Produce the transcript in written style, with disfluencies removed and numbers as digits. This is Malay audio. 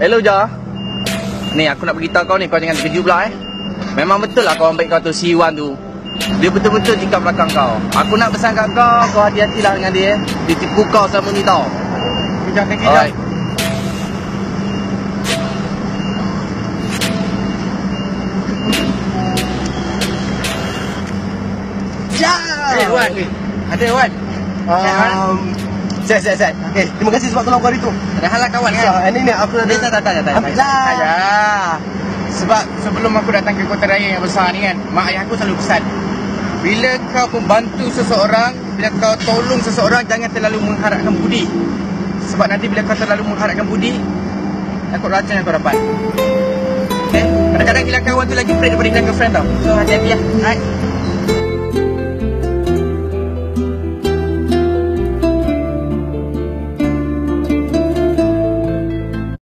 Hello Ja. Ni aku nak beritahu kau ni, kau jangan terkejut pula Memang betul lah kawan baik kau tu, si Iwan tu. Dia betul-betul tikam belakang kau. Aku nak pesan kat kau hati-hatilah dengan dia. Dia tipu kau selama ni tau. Kejap, kejap. Ja! Wan. Ada Wan. Set. Okay, terima kasih sebab tolong kau hari tu. Ada hal lah kawan kan? Ni aku dah Tak. ambil lah. Sebab sebelum aku datang ke kota raya yang besar ni kan, mak ayah aku selalu pesan, bila kau membantu seseorang, bila kau tolong seseorang, jangan terlalu mengharapkan budi. Sebab nanti bila kau terlalu mengharapkan budi, takut racun yang kau dapat. Okay? Kadang-kadang hilang kawan tu lagi pelik daripada hilang girlfriend tau. So hati-hati lah. Alright.